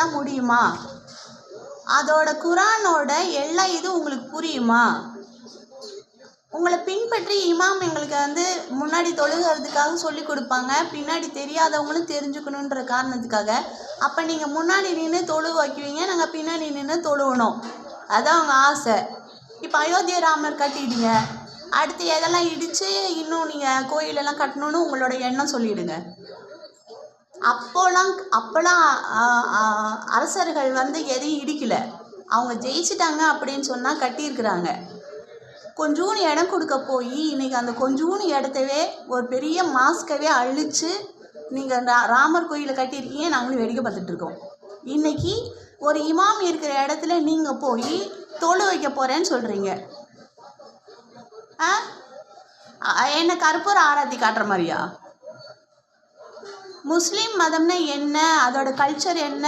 தான் முடியுமா? அதோட குரானோட எல்லா இதுவும் உங்களுக்கு புரியுமா? உங்களை பின்பற்றி இமாம் எங்களுக்கு முன்னாடி தொழுகிறதுக்காக சொல்லி கொடுப்பாங்க, பின்னாடி தெரியாதவங்களும் தெரிஞ்சுக்கணுன்ற காரணத்துக்காக. அப்போ நீங்கள் முன்னாடி நின்று தொழு வைக்குவீங்க, நாங்கள் பின்னாடி நின்று தொழுவணும், அதான் அவங்க ஆசை. இப்போ அயோத்திய ராமர் கட்டிடுங்க, அடுத்து எதெல்லாம் இடித்து இன்னும் நீங்கள் கோயிலெல்லாம் கட்டணுன்னு உங்களோட எண்ணம் சொல்லிவிடுங்க. அப்போலாம் அரசர்கள் எதையும் இடிக்கலை, அவங்க ஜெயிச்சிட்டாங்க அப்படின்னு சொன்னால் கட்டியிருக்கிறாங்க. கொஞ்சூன்னு இடம் கொடுக்க போய் இன்றைக்கி அந்த கொஞ்சூன்னு இடத்தவே ஒரு பெரிய மாஸ்கவே அழித்து நீங்கள் ராமர் கோயிலை கட்டியிருக்கீங்க, நாங்களும் வேடிக்கை பார்த்துட்ருக்கோம். இன்றைக்கி ஒரு இமாம் இருக்கிற இடத்துல நீங்கள் போய் தொழு வைக்க போகிறேன்னு சொல்கிறீங்க. என்ன கற்பூர ஆராத்தி காட்டுற மாதிரியா? முஸ்லீம் மதம்னா என்ன, அதோட கல்ச்சர் என்ன,